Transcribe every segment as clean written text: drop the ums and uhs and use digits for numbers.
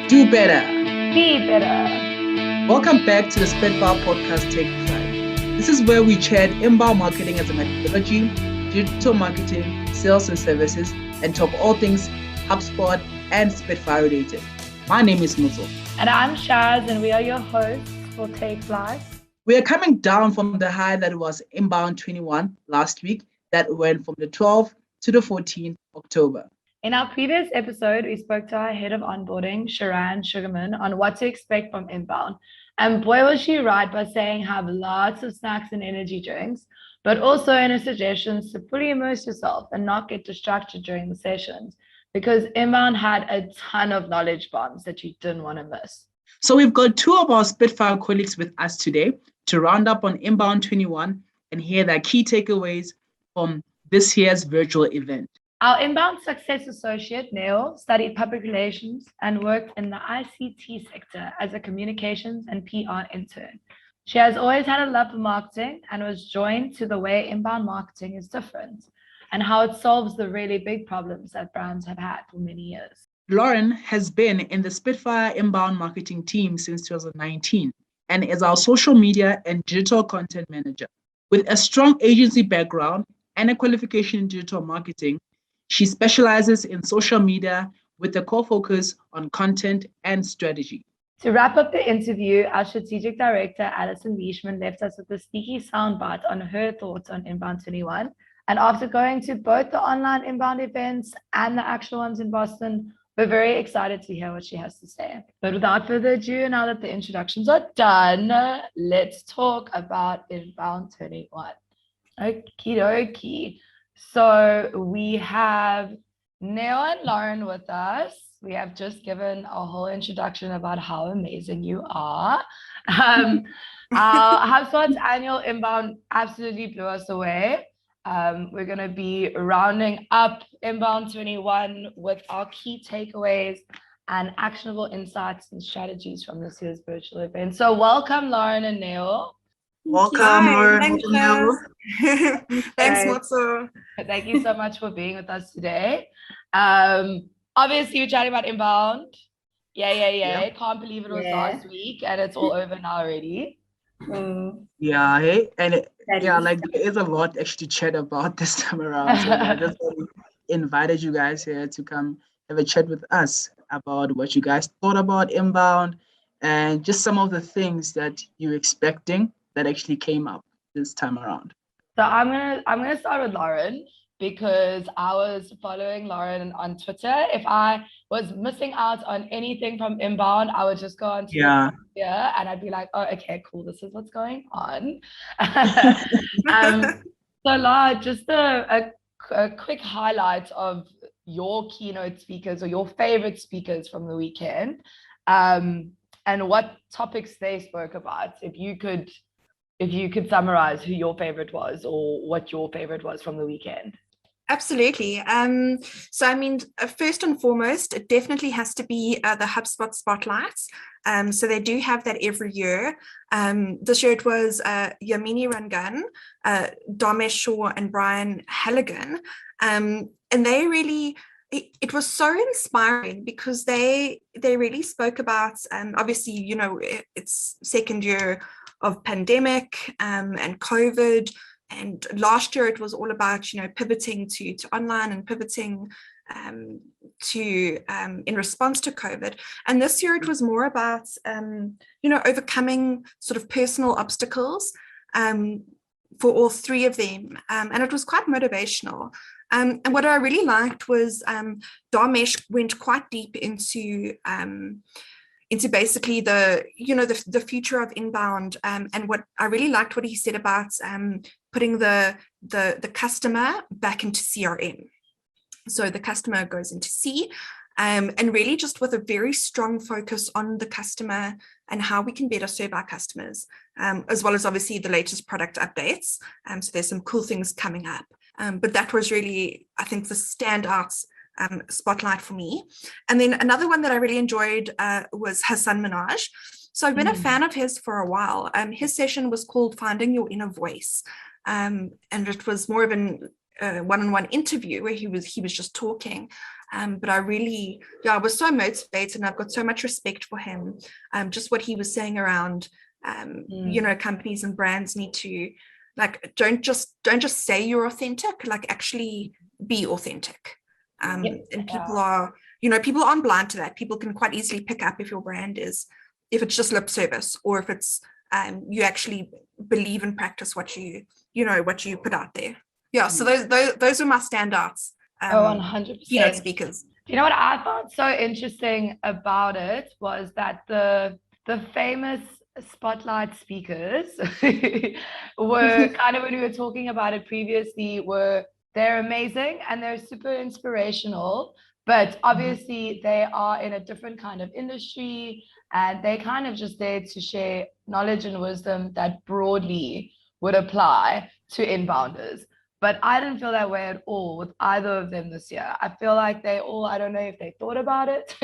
Do better. Be better. Welcome back to the Spitfire Podcast Take 5. This is where we chat inbound marketing as a methodology, digital marketing, sales and services, and talk all things HubSpot and Spitfire related. My name is Muzo. And I'm Shaz, and we are your hosts for Take 5. We are coming down from the high that was inbound 21 last week that went from the 12th to the 14th October. In our previous episode, we spoke to our head of onboarding, Sharan Sugarman, on what to expect from inbound. And boy, was she right by saying have lots of snacks and energy drinks, but also in her suggestions to fully immerse yourself and not get distracted during the sessions, because inbound had a ton of knowledge bombs that you didn't want to miss. So we've got two of our Spitfire colleagues with us today to round up on inbound 21 and hear their key takeaways from this year's virtual event. Our inbound success associate, Neil, studied public relations and worked in the ICT sector as a communications and PR intern. She has always had a love for marketing and was joined to the way inbound marketing is different and how it solves the really big problems that brands have had for many years. Lauren has been in the Spitfire inbound marketing team since 2019 and is our social media and digital content manager. With a strong agency background and a qualification in digital marketing, she specializes in social media with a core focus on content and strategy. To wrap up the interview, our strategic director, Alison Leishman, left us with a sneaky soundbite on her thoughts on Inbound 21. And after going to both the online inbound events and the actual ones in Boston, we're very excited to hear what she has to say. But without further ado, now that the introductions are done, let's talk about Inbound 21. Okie dokie. So we have Neil and Lauren with us. We have just given a whole introduction about how amazing you are. Our HubSpot's annual inbound absolutely blew us away. We're going to be rounding up inbound 21 with our key takeaways and actionable insights and strategies from this year's virtual event. So welcome, Lauren and Neil. Welcome, Lauren. Thanks, Motso. Thank you so much for being with us today. Obviously, we're chatting about inbound. Yep. Can't believe it was last week and it's all over now already. Yeah, hey, and there is a lot actually to chat about this time around. So I just invited you guys here to come have a chat with us about what you guys thought about inbound and just some of the things that you're expecting that actually came up this time around. So I'm gonna start with Lauren because I was following Lauren on Twitter. If I was missing out on anything from inbound, I would just go on to and I'd be like, oh, okay, cool, this is what's going on. So Lara, just a quick highlight of your keynote speakers or your favorite speakers from the weekend, and what topics they spoke about. If you could summarize who your favorite was or what your favorite was from the weekend. Absolutely. So, I mean, first and foremost, it definitely has to be the HubSpot Spotlights. So they do have that every year. This year it was Yamini Rangan, Damesh Shaw, and Brian Halligan. And they really, it was so inspiring because they really spoke about, obviously, you know, it's second year of pandemic and COVID. And last year it was all about, you know, pivoting to online and pivoting in response to COVID. And this year it was more about, you know, overcoming sort of personal obstacles for all three of them. And it was quite motivational. And what I really liked was Damesh went quite deep into basically the future of inbound, and what I really liked what he said about putting the customer back into CRM. So the customer goes into C, and really just with a very strong focus on the customer and how we can better serve our customers, as well as obviously the latest product updates. So there's some cool things coming up. But that was really, I think, the standouts spotlight for me. And then another one that I really enjoyed was Hassan Minaj. So I've been a fan of his for a while. His session was called Finding Your Inner Voice. And it was more of an one-on-one interview where he was just talking. But I really, I was so motivated, and I've got so much respect for him. Just what he was saying around, you know, companies and brands need to, like, don't just say you're authentic, like actually be authentic. And people are, you know, people aren't blind to that. People can quite easily pick up if your brand is, if it's just lip service, or if it's you actually believe and practice what you put out there. Yeah, so those are my standouts. 100%. Keynote speakers. You know what I found so interesting about it was that the famous spotlight speakers were kind of, when we were talking about it previously, they're amazing and they're super inspirational, but obviously they are in a different kind of industry, and they kind of just there to share knowledge and wisdom that broadly would apply to inbounders. But I didn't feel that way at all with either of them this year. I feel like they all, I don't know if they thought about it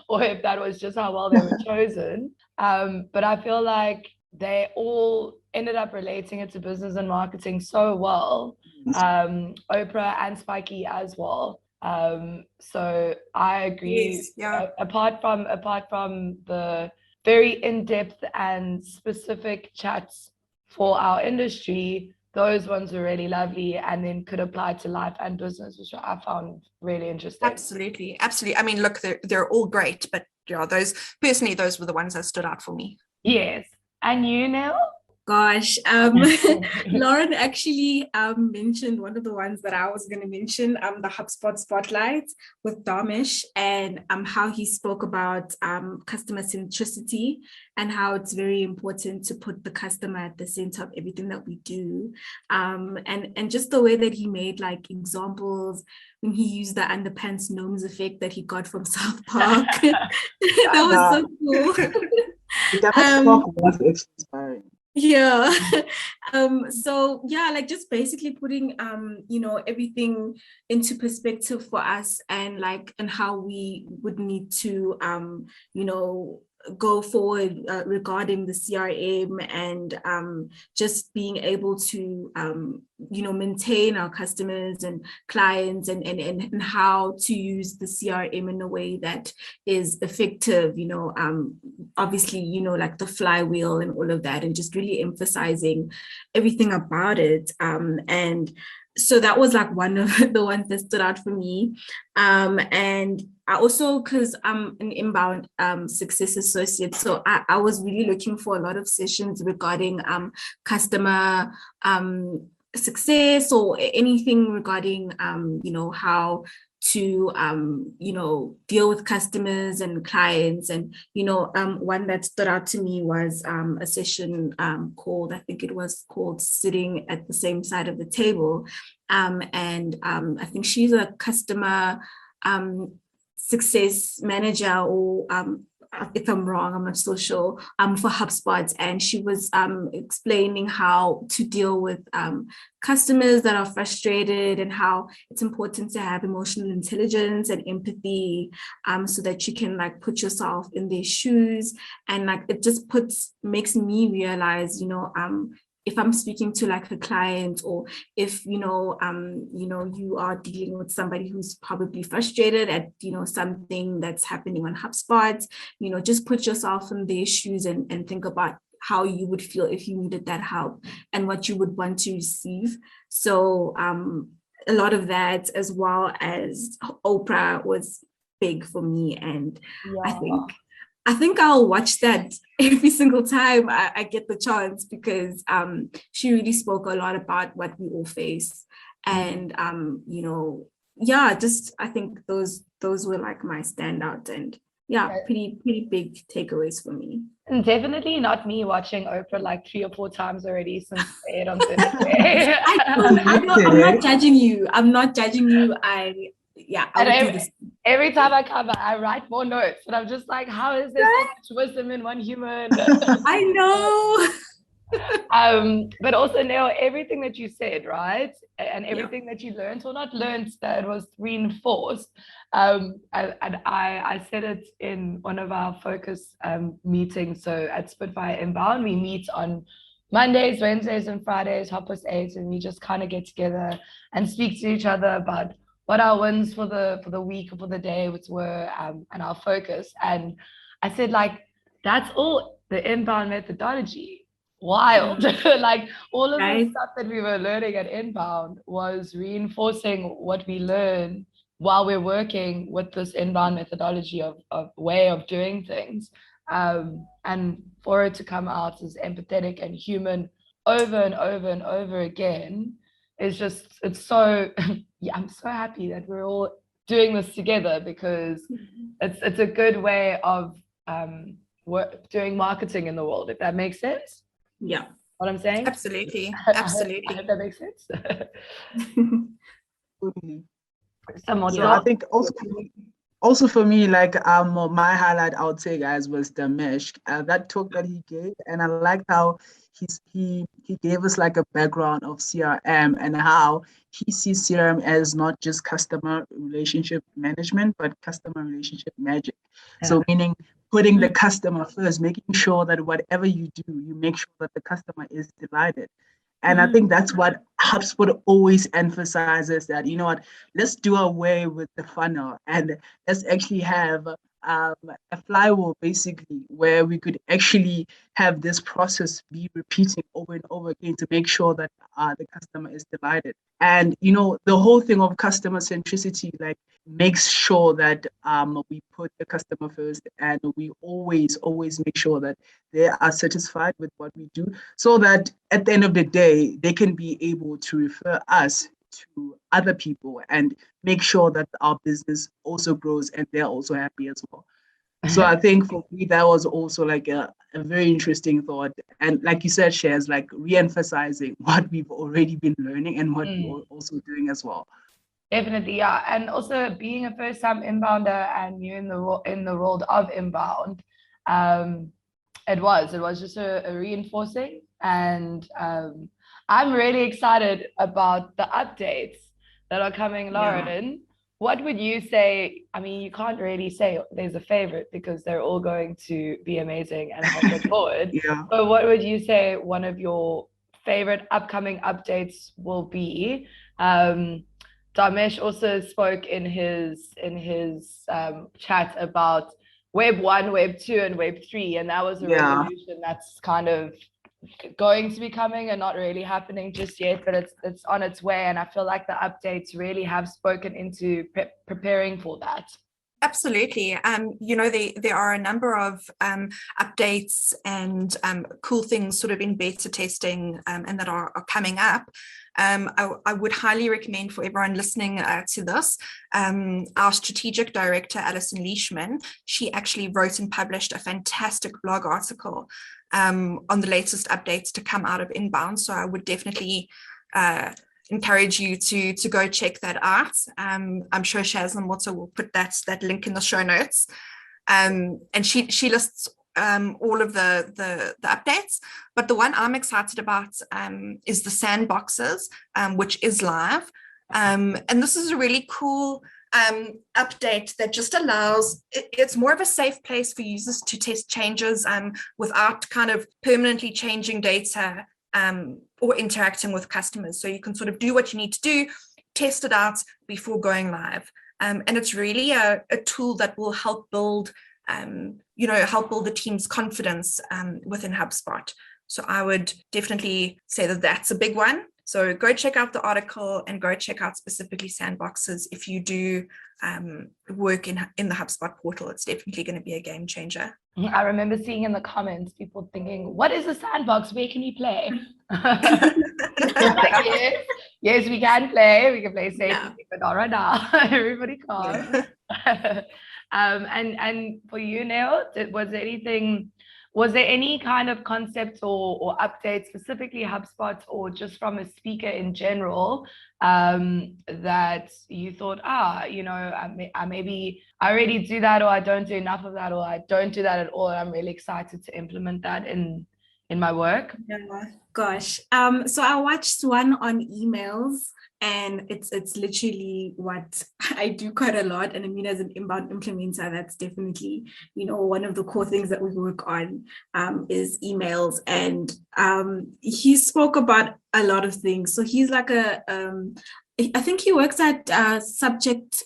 or if that was just how well they were chosen. But I feel like they all ended up relating it to business and marketing so well. Oprah and Spiky as well. So I agree. Yes, yeah. Apart from the very in-depth and specific chats for our industry, those ones were really lovely, and then could apply to life and business, which I found really interesting. Absolutely. I mean, look, they're all great, but yeah, those were the ones that stood out for me. Yes. And you, Neil? Gosh, Lauren actually mentioned one of the ones that I was going to mention, the HubSpot Spotlight with Dharmesh, and how he spoke about customer centricity and how it's very important to put the customer at the center of everything that we do. And just the way that he made like examples when he used the underpants gnomes effect that he got from South Park. That was so cool. That was inspiring. Yeah. So yeah, like just basically putting you know, everything into perspective for us, and how we would need to you know, go forward regarding the CRM, and just being able to you know, maintain our customers and clients, and how to use the CRM in a way that is effective, you know, obviously, you know, like the flywheel and all of that, and just really emphasizing everything about it. And so that was like one of the ones that stood out for me. And I also, because I'm an inbound success associate, so I was really looking for a lot of sessions regarding customer success, or anything regarding you know, how to you know, deal with customers and clients. And you know, one that stood out to me was a session called, I think it was called Sitting at the Same Side of the Table, and I think she's a customer success manager, or if I'm wrong, I'm not so sure, for HubSpot. And she was explaining how to deal with customers that are frustrated, and how it's important to have emotional intelligence and empathy, so that you can like put yourself in their shoes. And like it just makes me realize, you know, if I'm speaking to like a client, or if, you know, you are dealing with somebody who's probably frustrated at, you know, something that's happening on HubSpot, you know, just put yourself in their shoes, and think about how you would feel if you needed that help, and what you would want to receive. So a lot of that, as well as Oprah, was big for me. And yeah. I think I'll watch that every single time I get the chance, because she really spoke a lot about what we all face. And, you know, yeah, just, I think those were like my standout, and yeah, pretty big takeaways for me. And definitely not me watching Oprah like 3 or 4 times already since they aired on Thursday. I'm not judging you. I'm not judging you. I would do this. Every time I come back, I write more notes, and I'm just like, how is there so much wisdom in one human? I know. But also, Neil, everything that you said, right, and everything that you learned, or not learned, that was reinforced. And I said it in one of our focus meetings. So at Spitfire Inbound, we meet on Mondays, Wednesdays, and Fridays, 8:30, and we just kind of get together and speak to each other about what our wins for the week or for the day were, and our focus. And I said, like, that's all the inbound methodology. Wild. Like all of the stuff that we were learning at inbound was reinforcing what we learn while we're working with this inbound methodology of way of doing things. And for it to come out as empathetic and human over and over and over again is just, it's so, yeah, I'm so happy that we're all doing this together, because it's a good way of doing marketing in the world, if that makes sense. Yeah. What I'm saying? Absolutely. I hope that makes sense. Totally. So I think also for me, like my highlight I would say, guys, was the mesh, that talk that he gave, and I liked how he gave us like a background of CRM and how he sees CRM as not just customer relationship management, but customer relationship magic. So meaning putting the customer first, making sure that whatever you do, you make sure that the customer is delighted. And I think that's what HubSpot always emphasizes, that, you know what, let's do away with the funnel and let's actually have a flywheel, basically, where we could actually have this process be repeating over and over again to make sure that the customer is delighted. And, you know, the whole thing of customer centricity, like, makes sure that we put the customer first, and we always make sure that they are satisfied with what we do, so that at the end of the day, they can be able to refer us to other people and make sure that our business also grows and they're also happy as well. So I think for me, that was also like a very interesting thought. And like you said, Shares, like re-emphasizing what we've already been learning and what we're also doing as well. Definitely, yeah. And also being a first-time inbounder and you in the world of inbound, it was just a reinforcing. And I'm really excited about the updates that are coming, Lauren. Yeah. What would you say? I mean, you can't really say there's a favorite because they're all going to be amazing and help us forward. Yeah. But what would you say one of your favorite upcoming updates will be? Damesh also spoke in his chat about Web 1, Web 2, and Web 3, and that was a revolution that's kind of going to be coming and not really happening just yet, but it's on its way. And I feel like the updates really have spoken into preparing for that. Absolutely. You know, there are a number of updates and cool things sort of in beta testing and that are coming up. I would highly recommend for everyone listening to this, our strategic director, Alison Leishman, she actually wrote and published a fantastic blog article on the latest updates to come out of inbound. So I would definitely encourage you to go check that out. I'm sure Shazam also will put that link in the show notes. And she lists all of the updates, but the one I'm excited about is the sandboxes, which is live. And this is a really cool update that just allows, it's more of a safe place for users to test changes without kind of permanently changing data or interacting with customers. So you can sort of do what you need to do, test it out before going live. And it's really a tool that will help build, help build the team's confidence within HubSpot. So I would definitely say that that's a big one. So go check out the article and go check out specifically sandboxes. If you do work in the HubSpot portal, it's definitely going to be a game changer. I remember seeing in the comments people thinking, what is a sandbox? Where can you play? Like, yes, we can play. We can play safely, but not right now. Everybody calm. Yeah. And for you, Neil, was there any kind of concept or update, specifically HubSpot or just from a speaker in general, that you thought, maybe I already do that, or I don't do enough of that, or I don't do that at all, and I'm really excited to implement that in in my work. Yeah, gosh. So I watched one on emails, and it's literally what I do quite a lot. And I mean, as an inbound implementer, that's definitely, one of the core things that we work on is emails. And he spoke about a lot of things. So he's like I think he works at subject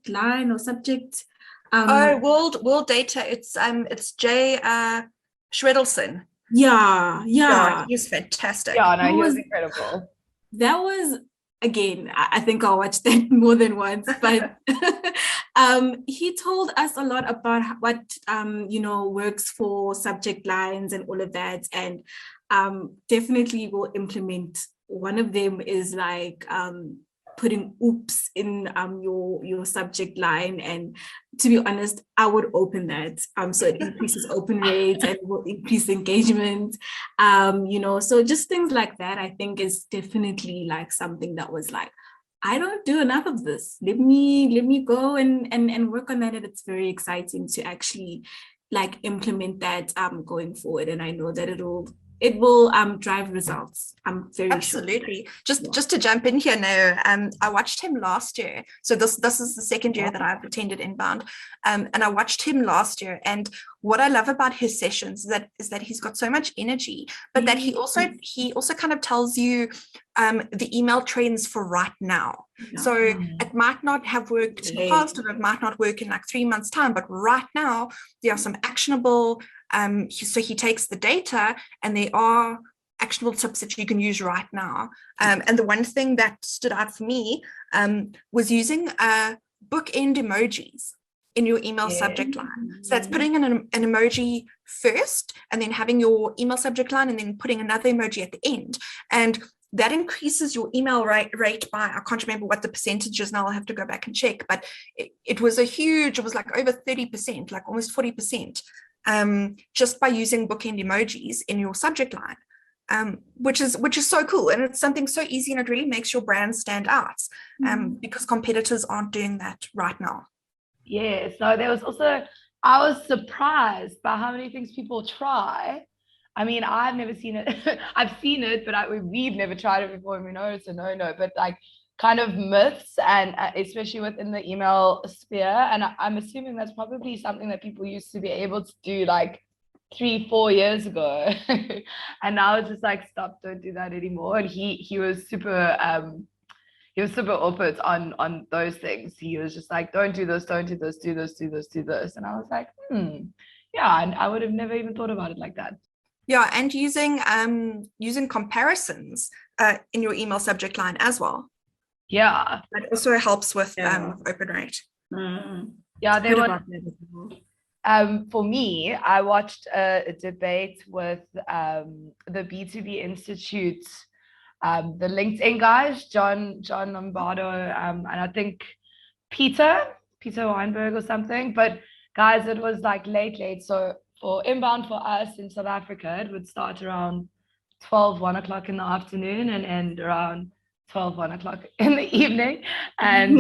line or subject. World Data. It's Jay Shredelson. Yeah. He's fantastic. Yeah, no, he was incredible. That was, again, I think I'll watch that more than once, but he told us a lot about what works for subject lines and all of that, and definitely will implement. One of them is like putting oops in your subject line, and to be honest, I would open that, so it increases open rates and will increase engagement, so just things like that. I think is definitely like something that was like, I don't do enough of this, let me go and work on that. And it's very exciting to actually like implement that going forward, and I know that it will drive results. I'm very absolutely sure. Just to jump in here now, I watched him last year. So this is the second year that I've attended Inbound, and I watched him last year. And what I love about his sessions is that he's got so much energy, but that he also kind of tells you the email trends for right now. Yeah. So it might not have worked in the past, or it might not work in like 3 months' time, but right now there are some actionable. So he takes the data, and there are actionable tips that you can use right now. And the one thing that stood out for me was using bookend emojis in your email subject line. So that's putting in an emoji first, and then having your email subject line, and then putting another emoji at the end. And that increases your email rate by, I can't remember what the percentage is now, I'll have to go back and check, but it was like over 30%, like almost 40%. Just by using bookend emojis in your subject line, which is so cool, and it's something so easy, and it really makes your brand stand out, because competitors aren't doing that right now. Yes, no, there was also, I was surprised by how many things people try. I mean, I've never seen it. I've seen it, but we've never tried it before, and we know it's a no. But like kind of myths, and especially within the email sphere, and I'm assuming that's probably something that people used to be able to do like 3-4 years ago, and now it's just like, stop, don't do that anymore. And he was super open on those things. He was just like, don't do this, do this, do this. And I was like, yeah, and I would have never even thought about it like that. Yeah, and using comparisons in your email subject line as well. Yeah, that also helps with open rate. Yeah, they were. For me, I watched a debate with the B2B Institute, the LinkedIn guys, John Lombardo, and I think Peter Weinberg or something. But guys, it was like late. So for Inbound for us in South Africa, it would start around 1 o'clock in the afternoon and end around 1 o'clock in the evening. And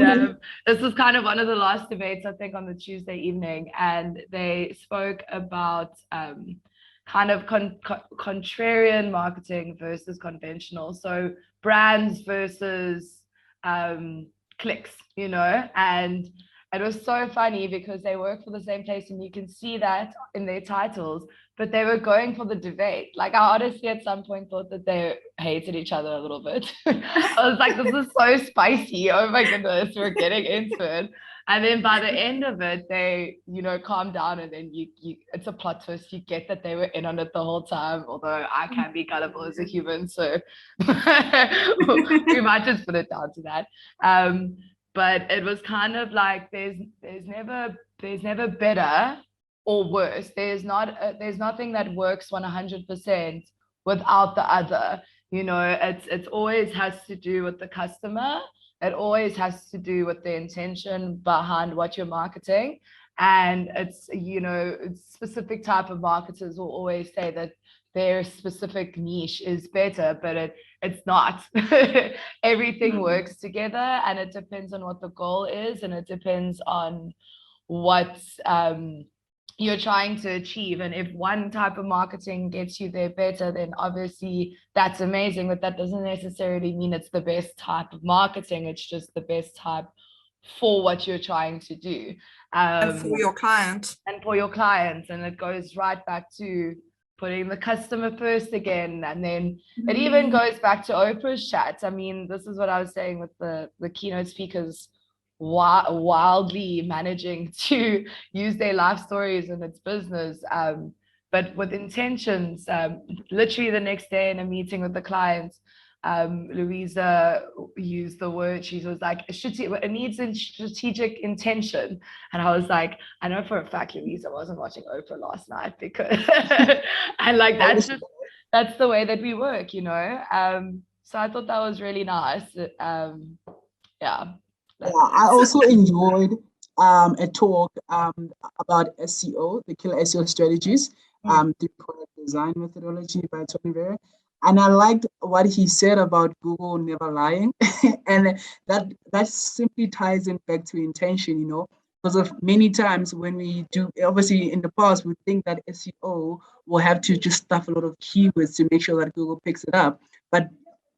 this was kind of one of the last debates, I think, on the Tuesday evening. And they spoke about kind of contrarian marketing versus conventional. So brands versus clicks, and it was so funny because they work for the same place, and you can see that in their titles, but they were going for the debate. Like, I honestly at some point thought that they hated each other a little bit. I was like, this is so spicy. Oh my goodness, we're getting into it. And then by the end of it, they, calm down, and then you it's a plot twist. You get that they were in on it the whole time, although I can be gullible as a human, so we might just put it down to that. But it was kind of like there's never better or worse. There's nothing that works 100% without the other. It's always has to do with the customer. It always has to do with the intention behind what you're marketing. And it's, specific type of marketers will always say that their specific niche is better, but it's not. Everything works together, and it depends on what the goal is, and it depends on what you're trying to achieve. And if one type of marketing gets you there better, then obviously that's amazing, but that doesn't necessarily mean it's the best type of marketing. It's just the best type for what you're trying to do. And for your client. And for your clients. And it goes right back to putting the customer first again. And then it even goes back to Oprah's chats. I mean, this is what I was saying with the keynote speakers wildly managing to use their life stories in its business, but with intentions. Literally the next day in a meeting with the clients, Louisa used the word, she was like, it needs a strategic intention. And I was like, I know for a fact Louisa wasn't watching Oprah last night, because and like that's the way that we work, you know. So I thought that was really nice. Yeah. Yeah, I also enjoyed a talk about SEO, the killer SEO strategies, the product design methodology by Tony Vera. And I liked what he said about Google never lying. And that simply ties in back to intention, you know, because of many times when we do, obviously in the past, we think that SEO will have to just stuff a lot of keywords to make sure that Google picks it up. But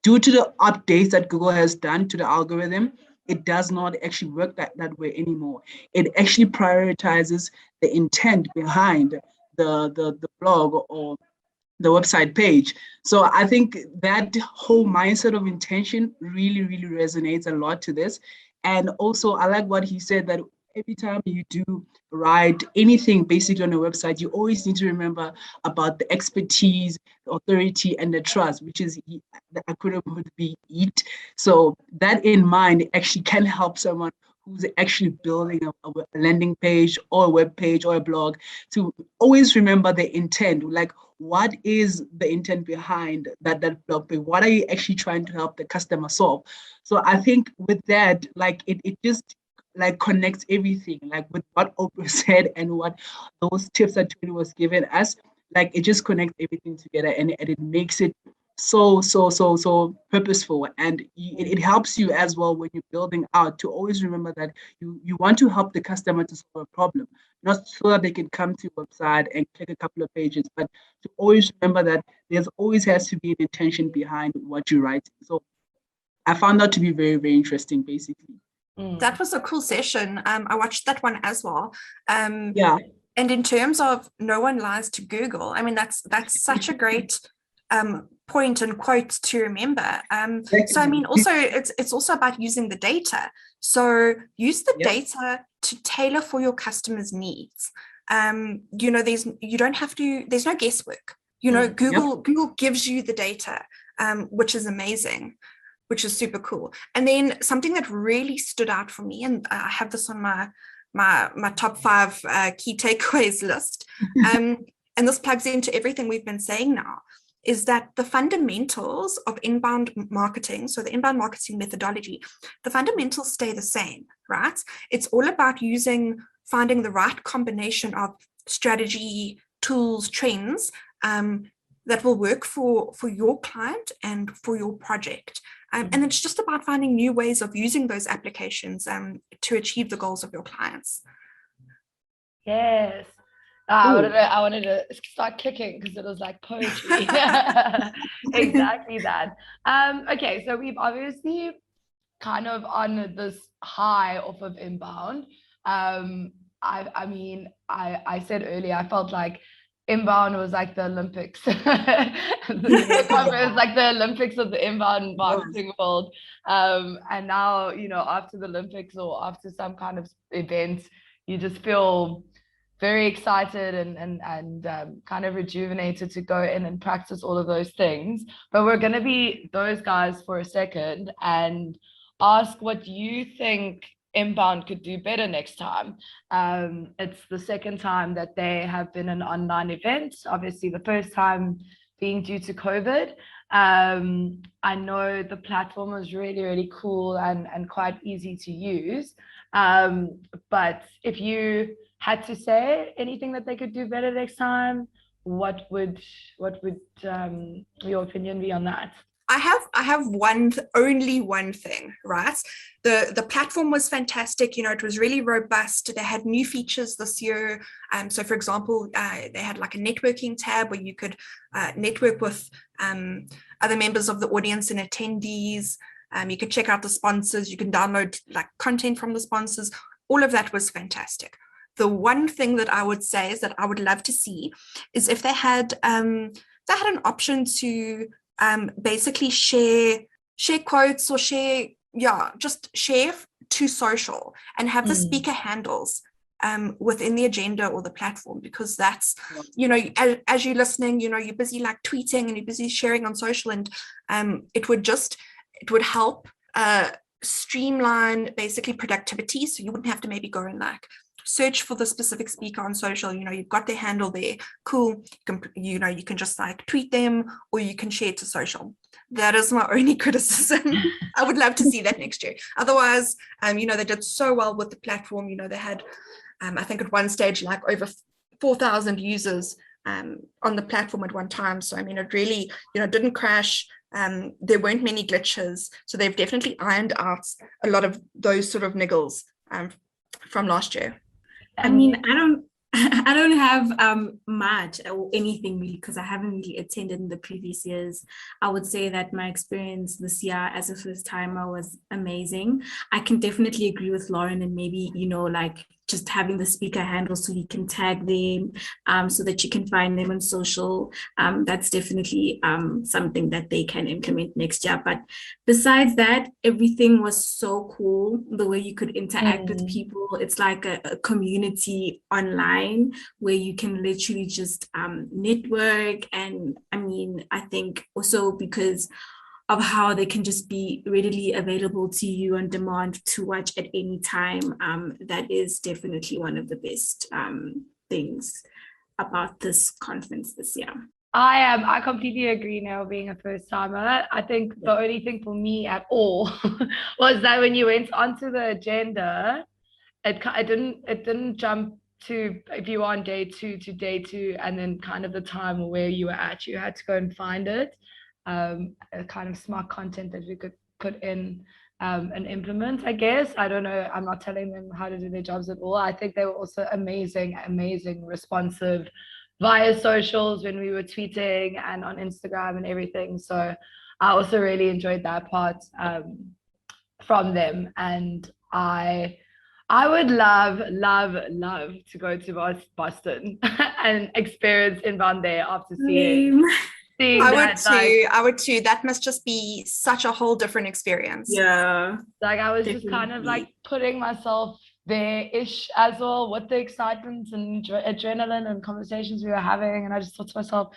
due to the updates that Google has done to the algorithm, it does not actually work that way anymore. It actually prioritizes the intent behind the blog or the website page. So I think that whole mindset of intention really, really resonates a lot to this. And also I like what he said, that every time you do write anything basically on a website, you always need to remember about the expertise, the authority, and the trust, which is the acronym would be EAT. So that in mind actually can help someone who's actually building a landing page or a web page or a blog to always remember the intent. Like, what is the intent behind that blog page? What are you actually trying to help the customer solve? So I think with that, like it just like connects everything, like with what Oprah said and what those tips that Tony was giving us, like it just connects everything together, and it makes it so purposeful. And it helps you as well when you're building out to always remember that you want to help the customer to solve a problem, not so that they can come to your website and click a couple of pages, but to always remember that there's always has to be an intention behind what you write. So I found that to be very, very interesting, basically. That was a cool session. I watched that one as well. Yeah. And in terms of no one lies to Google, I mean, that's such a great point and quote to remember. So I mean, also it's also about using the data. So use the data to tailor for your customers' needs. You know, there's no guesswork. You know, Google gives you the data, which is amazing, which is super cool. And then something that really stood out for me, and I have this on my top 5 key takeaways list, and this plugs into everything we've been saying now, is that the fundamentals of inbound marketing, so the inbound marketing methodology, the fundamentals stay the same, right? It's all about finding the right combination of strategy, tools, trends that will work for your client and for your project. And it's just about finding new ways of using those applications to achieve the goals of your clients. Yes. I wanted to start clicking because it was like poetry. Exactly that. Okay, so we've obviously kind of on this high off of inbound. I mean, I said earlier, I felt like inbound was like the Olympics. It's like the Olympics of the inbound marketing world. And now, you know, after the Olympics or after some kind of event, you just feel very excited and kind of rejuvenated to go in and practice all of those things. But we're going to be those guys for a second and ask what you think inbound could do better next time. It's the second time that they have been an online event. Obviously, the first time being due to COVID. I know the platform was really, really cool and quite easy to use. But if you had to say anything that they could do better next time, what would your opinion be on that? I have only one thing, right? The platform was fantastic. It was really robust. They had new features this year. So for example, they had like a networking tab where you could network with other members of the audience and attendees. You could check out the sponsors. You can download like content from the sponsors. All of that was fantastic. The one thing that I would say is that I would love to see is if they had an option to basically share quotes or just share to social and have the speaker handles within the agenda or the platform, because that's, as you're listening, you're busy like tweeting and you're busy sharing on social, and it would help streamline basically productivity. So you wouldn't have to maybe go and like search for the specific speaker on social. You've got their handle there. Cool. You can just like tweet them, or you can share it to social. That is my only criticism. I would love to see that next year. Otherwise, they did so well with the platform. They had, I think at one stage, like over 4,000 users on the platform at one time. So, it really, didn't crash. There weren't many glitches. So they've definitely ironed out a lot of those sort of niggles from last year. I mean, I don't have much or anything really, because I haven't really attended in the previous years. I would say that my experience this year as a first timer was amazing. I can definitely agree with Lauren, and maybe, like just having the speaker handle so you can tag them so that you can find them on social. That's definitely something that they can implement next year. But besides that, everything was so cool. The way you could interact with people. It's like a community online where you can literally just network. And I think also because of how they can just be readily available to you on demand to watch at any time. That is definitely one of the best things about this conference this year. I completely agree now, being a first timer. I think the only thing for me at all was that when you went onto the agenda, it didn't jump to, if you were on day 2 to day 2, and then kind of the time where you were at, you had to go and find it. A kind of smart content that we could put in and implement, I guess. I don't know. I'm not telling them how to do their jobs at all. I think they were also amazing, responsive via socials when we were tweeting and on Instagram and everything. So I also really enjoyed that part from them. And I would love to go to Boston and experience inbound there after seeing I would too. That must just be such a whole different experience. Yeah. Like I was definitely just kind of like putting myself there-ish as well with the excitement and adrenaline and conversations we were having. And I just thought to myself,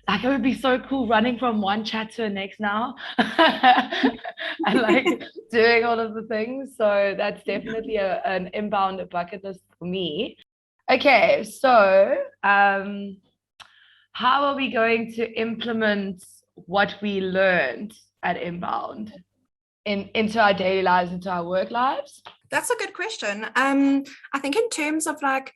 like, it would be so cool running from one chat to the next now and like doing all of the things. So that's definitely an inbound bucket list for me. Okay, so how are we going to implement what we learned at Inbound into our daily lives, into our work lives? That's a good question. I think in terms of like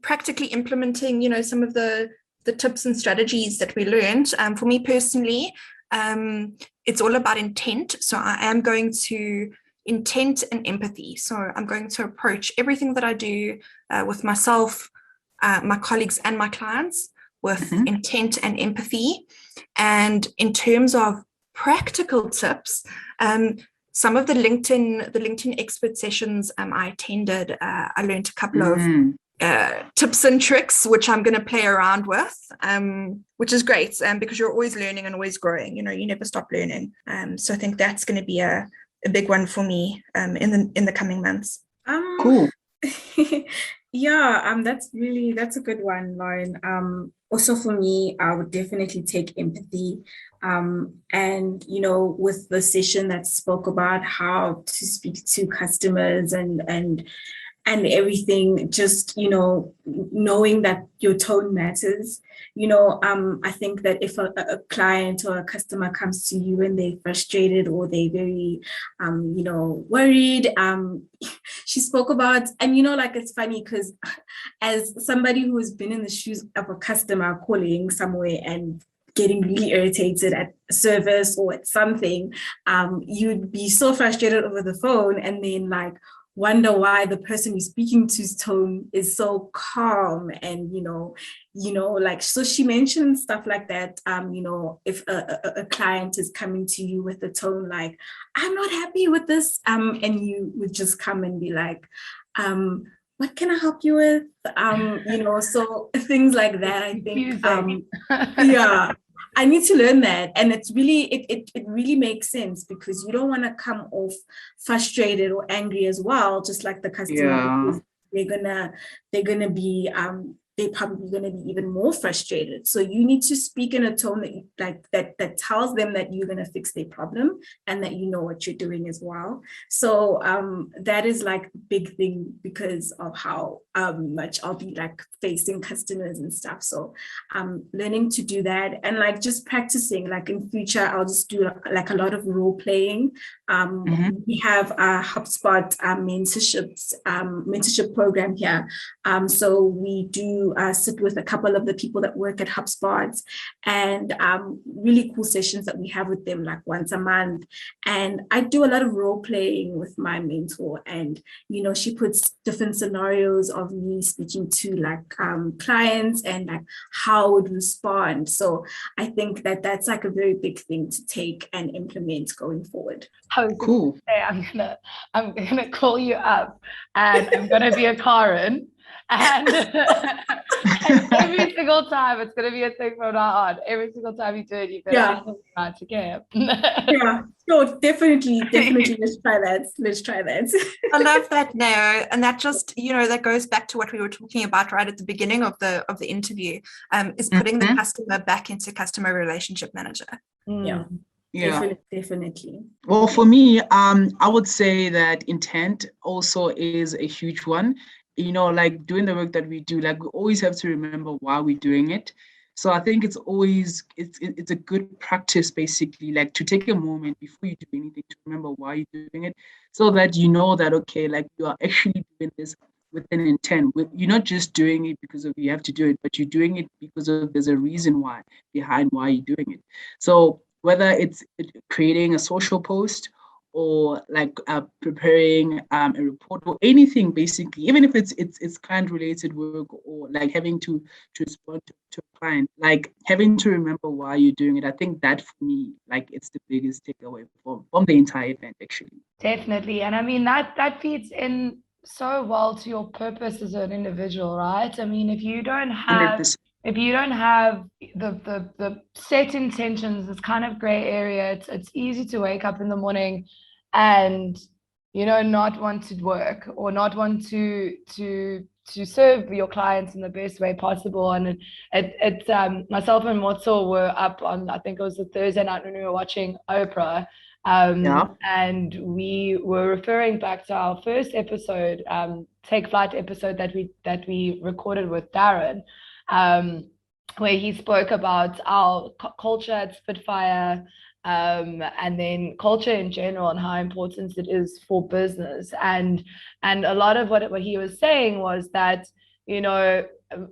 practically implementing, some of the tips and strategies that we learned, for me personally, it's all about intent. So I am going to intent and empathy. So I'm going to approach everything that I do with myself, my colleagues and my clients with intent and empathy. And in terms of practical tips, some of the LinkedIn expert sessions I attended, I learned a couple of tips and tricks, which I'm going to play around with, which is great, because you're always learning and always growing. You never stop learning. So I think that's going to be a big one for me in the coming months. Cool. Yeah, that's a good one, Lauren. Also for me, I would definitely take empathy. And, with the session that spoke about how to speak to customers and everything, just, knowing that your tone matters. I think that if a client or a customer comes to you and they're frustrated or they're very, worried, she spoke about, and, it's funny because as somebody who's been in the shoes of a customer calling somewhere and getting really irritated at service or at something, you'd be so frustrated over the phone and then like wonder why the person you're speaking to's tone is so calm. And like, so she mentioned stuff like that. If a client is coming to you with a tone like, I'm not happy with this, and you would just come and be like, what can I help you with? So things like that, I think, yeah, I need to learn that. And it's really, it really makes sense, because you don't want to come off frustrated or angry as well, just like the customer. Yeah. They're gonna be they're probably going to be even more frustrated. So you need to speak in a tone that tells them that you're going to fix their problem and that you know what you're doing as well. So that is like a big thing, because of how much I'll be like facing customers and stuff. So learning to do that, and like just practicing, like in future, I'll just do like a lot of role playing. We have a HubSpot mentorship program here. So we do sit with a couple of the people that work at HubSpot, and really cool sessions that we have with them like once a month. And I do a lot of role playing with my mentor, and she puts different scenarios of me speaking to like clients and like how I would respond. So I think that that's like a very big thing to take and implement going forward. Cool. I'm gonna call you up, and I'm gonna be a Karen. And every single time it's going to be a thing from now on. Every single time you do it, you better be right again. Yeah, no, definitely. Let's try that. I love that, Nao. And that just, that goes back to what we were talking about right at the beginning of the interview, is putting the customer back into customer relationship manager. Yeah. Definitely. Well, for me, I would say that intent also is a huge one. Like doing the work that we do, like we always have to remember why we're doing it. So I think it's a good practice, basically, like to take a moment before you do anything to remember why you're doing it, so that you know that, okay, like you are actually doing this with an intent. You're not just doing it because of you have to do it, but you're doing it because there's a reason behind why you're doing it. So whether it's creating a social post, or like preparing a report, or anything, basically, even if it's client related work, or like having to respond to a client, like having to remember why you're doing it. I think that for me, like it's the biggest takeaway from the entire event, actually. Definitely. And I mean, that feeds in so well to your purpose as an individual, right? I mean, if you don't have 100%. If you don't have the set intentions, this kind of gray area, it's easy to wake up in the morning and not want to work, or not want to serve your clients in the best way possible. And it's myself and Motso were up on, I think it was the Thursday night when we were watching Oprah, and we were referring back to our first episode, Take Flight episode that we recorded with Darren, where he spoke about our culture at Spitfire, and then culture in general, and how important it is for business. And a lot of what he was saying was that,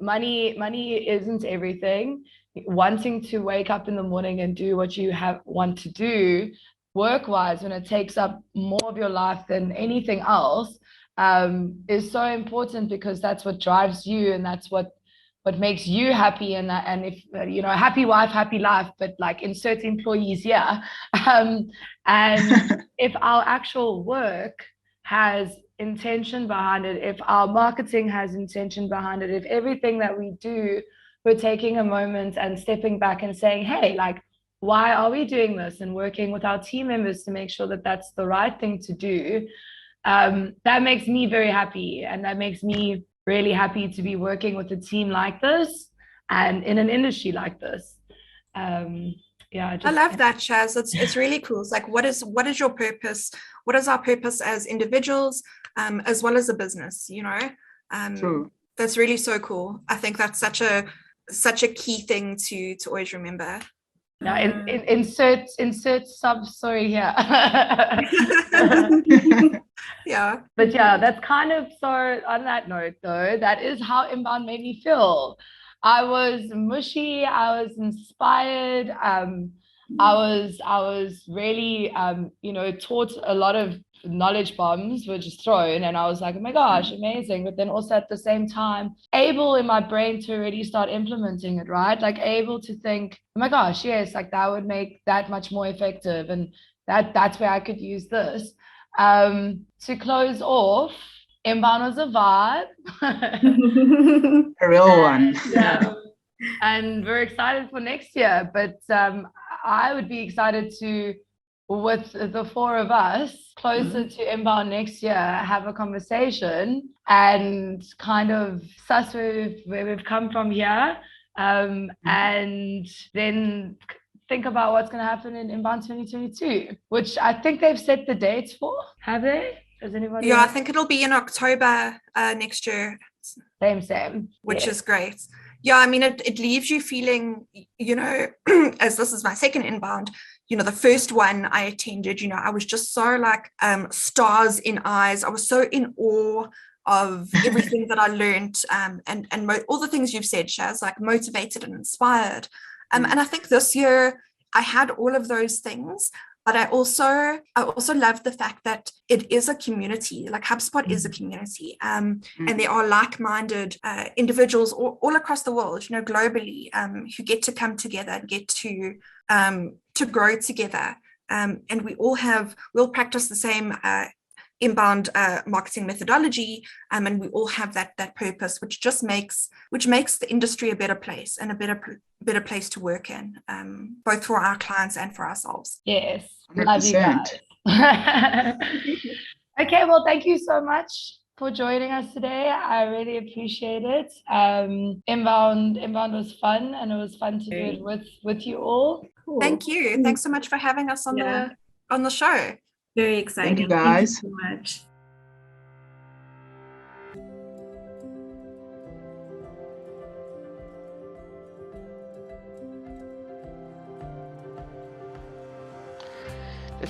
money isn't everything. Wanting to wake up in the morning and do what you want to do work-wise, when it takes up more of your life than anything else, is so important, because that's what drives you, and that's what makes you happy. And if happy wife, happy life, but like insert employees, and if our actual work has intention behind it, if our marketing has intention behind it, if everything that we do, we're taking a moment and stepping back and saying, hey, like, why are we doing this, and working with our team members to make sure that that's the right thing to do, that makes me very happy. And that makes me really happy to be working with a team like this and in an industry like this. I love that, Shaz. It's really cool. It's like, what is your purpose? What is our purpose as individuals, as well as a business? True. That's really so cool. I think that's such a key thing to always remember. Now, insert sub story here. Yeah. But yeah, that's kind of, so on that note though, that is how Inbound made me feel. I was mushy. I was inspired. I was really, taught a lot of knowledge bombs were just thrown, and I was like, oh my gosh, amazing. But then also at the same time, able in my brain to really start implementing it, right? Like able to think, oh my gosh, yes, like that would make that much more effective, and that's where I could use this. To close off, inbound was a vibe. A real one. And we're excited for next year. But I would be excited to, with the four of us closer to inbound next year, have a conversation and kind of suss where we've come from here, and then think about what's going to happen in inbound 2022, which I think they've set the dates for. Have they? Does anybody? Yeah, I think it'll be in October next year. Same. Which is great. Yeah, I mean, it leaves you feeling, as this is my second inbound, the first one I attended, I was just so like stars in eyes. I was so in awe of everything that I learned, and all the things you've said, Shaz, like motivated and inspired. And I think this year I had all of those things. But I also love the fact that it is a community. Like HubSpot is a community, and there are like-minded individuals all across the world, globally, who get to come together and get to grow together. And we'll practice the same inbound marketing methodology, and we all have that purpose, which makes the industry a better place and a better place to work in, both for our clients and for ourselves. Yes, 100%. love you guys. Okay, well, thank you so much for joining us today. I really appreciate it. Inbound was fun, and it was fun to do it with you all. Cool. Thank you. Thanks so much for having us on the show. Very exciting. Thank you, guys. Thank you so much.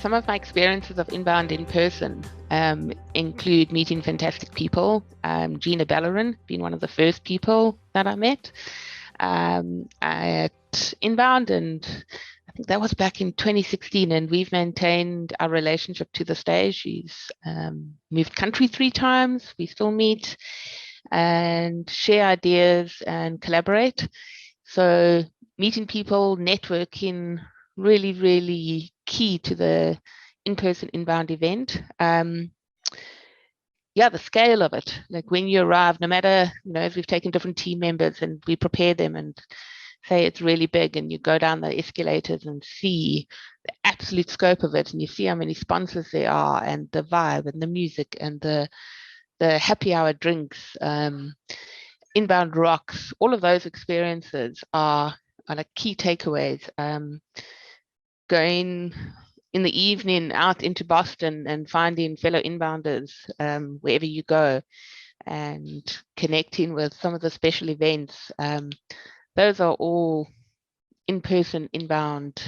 Some of my experiences of inbound in person include meeting fantastic people. Gina Bellerin being one of the first people that I met at inbound, and I think that was back in 2016, and we've maintained our relationship to this day. She's moved country 3 times. We still meet and share ideas and collaborate. So meeting people, networking, really, really key to the in-person inbound event. The scale of it, like when you arrive, no matter, as we've taken different team members and we prepare them and say it's really big, and you go down the escalators and see the absolute scope of it, and you see how many sponsors there are, and the vibe and the music and the happy hour drinks, inbound rocks, all of those experiences are like key takeaways. Going in the evening out into Boston and finding fellow inbounders wherever you go, and connecting with some of the special events. Those are all in-person inbound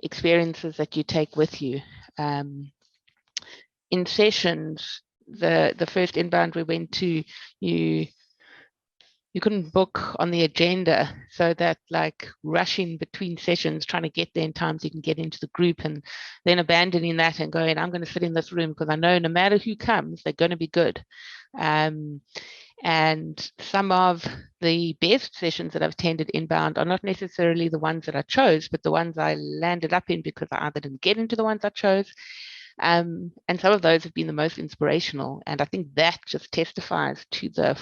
experiences that you take with you. In sessions, the first inbound we went to, you couldn't book on the agenda, so that like rushing between sessions, trying to get there in time so you can get into the group, and then abandoning that and going, I'm going to sit in this room because I know no matter who comes, they're going to be good. And some of the best sessions that I've attended inbound are not necessarily the ones that I chose, but the ones I landed up in because I either didn't get into the ones I chose. And some of those have been the most inspirational. And I think that just testifies to the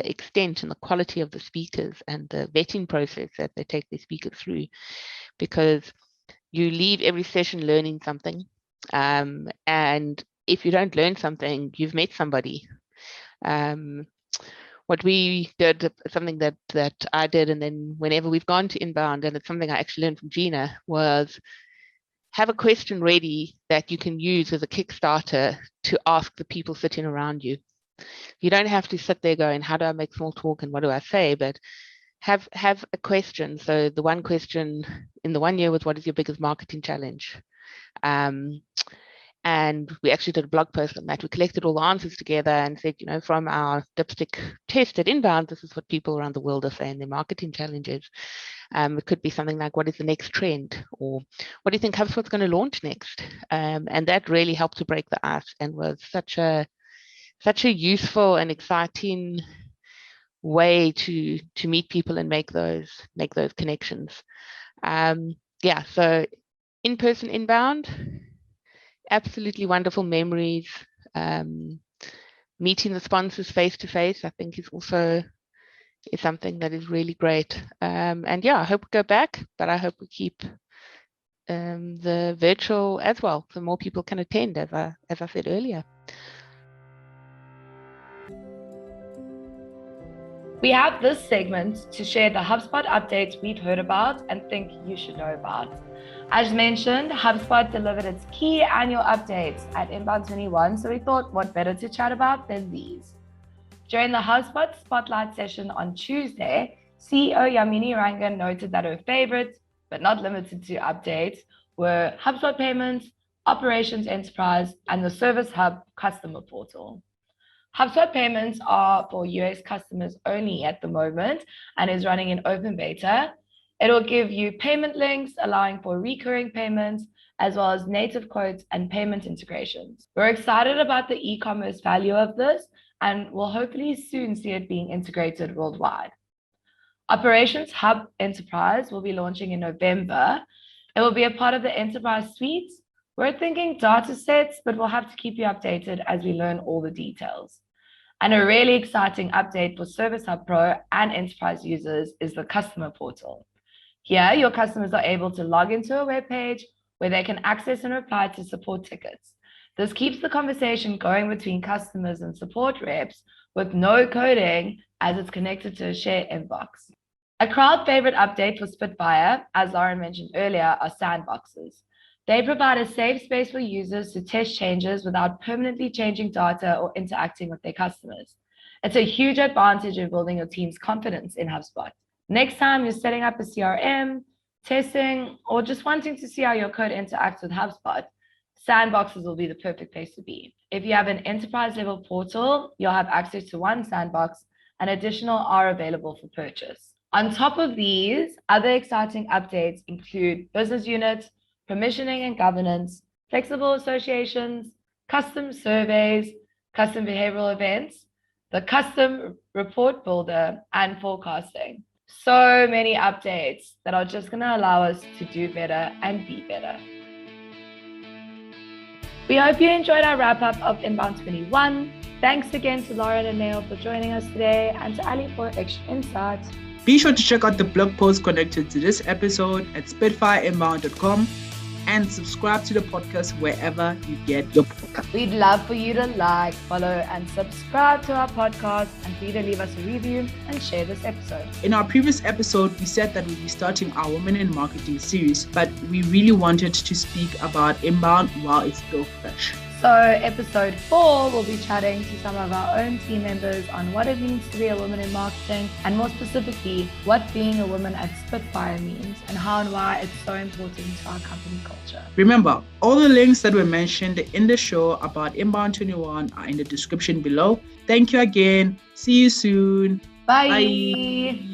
extent and the quality of the speakers and the vetting process that they take their speakers through, because you leave every session learning something. And if you don't learn something, you've met somebody. What we did, something that I did, and then whenever we've gone to inbound, and it's something I actually learned from Gina, was have a question ready that you can use as a Kickstarter to ask the people sitting around you. You don't have to sit there going, how do I make small talk and what do I say? But have a question. So the one question in the one year was, what is your biggest marketing challenge? And we actually did a blog post on that. We collected all the answers together and said, from our dipstick test at Inbound, this is what people around the world are saying their marketing challenges. It could be something like, what is the next trend? Or what do you think HubSpot's going to launch next? And that really helped to break the ice and was such a useful and exciting way to meet people and make those connections. So in-person Inbound, absolutely wonderful memories. Meeting the sponsors face to face, I think, is something that is really great. And I hope we go back, but I hope we keep the virtual as well, so more people can attend, as I said earlier. We have this segment to share the HubSpot updates we've heard about and think you should know about. As mentioned, HubSpot delivered its key annual updates at Inbound 21, so we thought what better to chat about than these. During the HubSpot Spotlight session on Tuesday, CEO Yamini Rangan noted that her favorites, but not limited to updates, were HubSpot Payments, Operations Enterprise, and the Service Hub Customer Portal. HubSpot Payments are for US customers only at the moment and is running in open beta. It will give you payment links, allowing for recurring payments, as well as native quotes and payment integrations. We're excited about the e-commerce value of this and will hopefully soon see it being integrated worldwide. Operations Hub Enterprise will be launching in November. It will be a part of the Enterprise Suite. We're thinking data sets, but we'll have to keep you updated as we learn all the details. And a really exciting update for Service Hub Pro and Enterprise users is the Customer Portal. Here, your customers are able to log into a web page where they can access and reply to support tickets. This keeps the conversation going between customers and support reps with no coding, as it's connected to a shared inbox. A crowd favorite update for Spitfire, as Lauren mentioned earlier, are sandboxes. They provide a safe space for users to test changes without permanently changing data or interacting with their customers. It's a huge advantage in building your team's confidence in HubSpot. Next time you're setting up a CRM, testing, or just wanting to see how your code interacts with HubSpot, sandboxes will be the perfect place to be. If you have an enterprise level portal, you'll have access to one sandbox, and additional are available for purchase. On top of these, other exciting updates include business units, permissioning and governance, flexible associations, custom surveys, custom behavioral events, the custom report builder, and forecasting. So many updates that are just going to allow us to do better and be better. We hope you enjoyed our wrap-up of Inbound 21. Thanks again to Lauren and Neil for joining us today, and to Ali for extra insights. Be sure to check out the blog post connected to this episode at spitfireinbound.com and subscribe to the podcast wherever you get your podcast. We'd love for you to like, follow, and subscribe to our podcast, and for you to leave us a review and share this episode. In our previous episode, we said that we'd be starting our Women in Marketing series, but we really wanted to speak about Inbound while it's still fresh. So episode 4, we'll be chatting to some of our own team members on what it means to be a woman in marketing, and more specifically, what being a woman at Spitfire means and how and why it's so important to our company culture. Remember, all the links that were mentioned in the show about Inbound 21 are in the description below. Thank you again. See you soon. Bye.